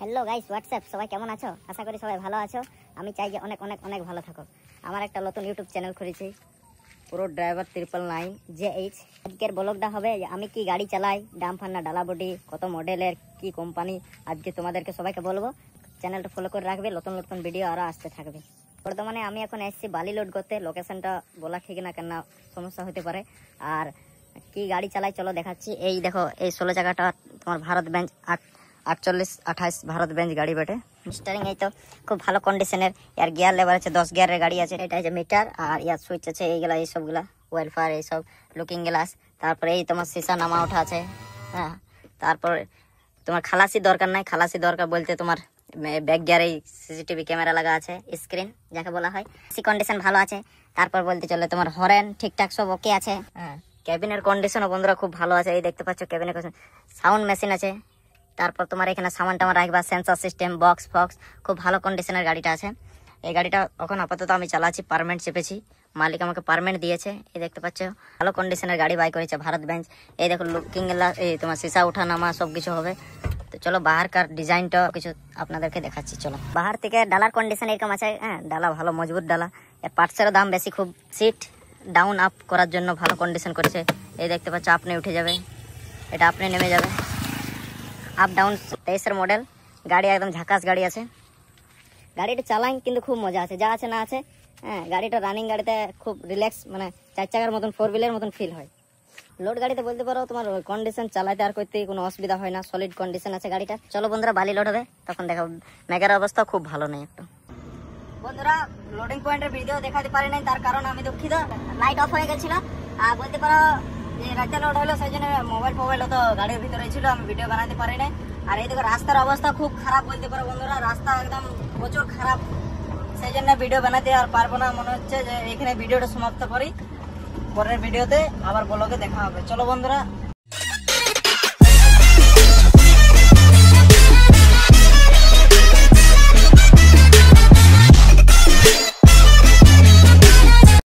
Hello guys WhatsApp, সবাই কেমন আছো? আশা করি সবাই ভালো আছো। আমি চাই যে অনেক অনেক অনেক ভালো থাকো। আমার একটা নতুন ইউটিউব চ্যানেল খুলেছি, পুরো ড্রাইভার 999 JH। আজকের ব্লগটা হবে যে আমি কি গাড়ি চালাই, ডাম্পার না ডালা বডি, কত মডেলের, কি কোম্পানি, আজকে তোমাদেরকে সবাইকে বলবো। চ্যানেলটা ফলো করে রাখবে, নতুন নতুন ভিডিও আরও আসতে থাকবে। বর্তমানে আমি এখন এসেছি বালি লোড করতে। লোকেশনটা বলা ঠিক না, কেন সমস্যা হতে পারে। আর কি গাড়ি চালাই চলো দেখাচ্ছি। এই দেখো, এই 16 চাকাটা তোমার ভারত বেঞ্চ 48-28 ভারত বেঞ্চ গাড়ি বেটে। স্টারিং এই তো খুব ভালো কন্ডিশনের। এর গিয়ার লেবার আছে 10 গিয়ারের গাড়ি আছে। এটা যে মিটার, আর ইয়ার সুইচ আছে এইগুলা, এইসবগুলা ওয়েলফেয়ার, এইসব লুকিং গ্লাস। তারপরে এই তোমার সিসা নামা ওঠা আছে। হ্যাঁ, তারপর তোমার খালাসি দরকার নাই। খালাসি দরকার বলতে তোমার ব্যাক গিয়ারে সিসিটিভি ক্যামেরা লাগা আছে, স্ক্রিন যাকে বলা হয়। সি কন্ডিশন ভালো আছে। তারপর বলতে চলে তোমার হরেন ঠিকঠাক সব ওকে আছে। হ্যাঁ, ক্যাবিনের কন্ডিশনও বন্ধুরা খুব ভালো আছে। এই দেখতে পাচ্ছ ক্যাবিনের সাউন্ড মেশিন আছে। তারপর তোমার এখানে সামান টামান রাখবা, সেন্সর সিস্টেম, বক্স ফক্স, খুব ভালো কন্ডিশনের গাড়িটা আছে। এই গাড়িটা এখন আপাতত আমি চালাচ্ছি, পারমেন্ট চেপেছি, মালিক আমাকে পারমেন্ট দিয়েছে। এই দেখতে পাচ্ছ ভালো কন্ডিশনের গাড়ি বাই করেছে, ভারত বেঞ্চ। এই দেখো লুকিং গ্লাস, এই তোমার সিসা উঠা নামা সব কিছু হবে। তো চলো বাহারকার ডিজাইনটা কিছু আপনাদেরকে দেখাচ্ছি। চলো, বাহার থেকে ডালার কন্ডিশন এরকম আছে। হ্যাঁ, ডালা ভালো মজবুত ডালা। এর পার্টসেরও দাম বেশি খুব। সিট ডাউন আপ করার জন্য ভালো কন্ডিশন করেছে। এই দেখতে পাচ্ছ আপনি উঠে যাবে, এটা আপনি নেমে যাবে। আপ ডাউন 23-এর মডেল গাড়ি, একদম ঝাকাস গাড়ি আছে। গাড়িটা চালাই কিন্তু খুব মজা আছে, যা আছে না আছে। হ্যাঁ, গাড়িটা রানিং গাড়িতে খুব রিল্যাক্স, মানে 4 চাকার মতন, 4 হুইলের মতন ফিল হয়। লোড গাড়িতে বলতে পারো তোমার কন্ডিশন চালাতে আর করতে কোনো অসুবিধা হয় না, সলিড কন্ডিশন আছে গাড়িটা। চলো বন্ধুরা, বালি লোড হবে তখন দেখাবো। মেঘের অবস্থা খুব ভালো নেই একটু। বন্ধুরা, লোডিং পয়েন্টের ভিডিও দেখাতে পারি নাই, তার কারণ আমি দুঃখিত, লাইট অফ হয়ে গেছিল। আর বলতে পারো যে রাতে লোড হলো, সেই জন্য মোবাইল তো গাড়ির ভিতরে ছিল, আমি ভিডিও বানাতে পারি নাই। আর এই দেখো রাস্তার অবস্থা খুব খারাপ বলতে পারো বন্ধুরা, রাস্তা একদম প্রচুর খারাপ, সেই জন্য ভিডিও বানাতে আর পারবো না। মনে হচ্ছে যে এখানে ভিডিওটা সমাপ্ত করি, পরের ভিডিওতে আবার ব্লগে দেখা হবে। চলো বন্ধুরা।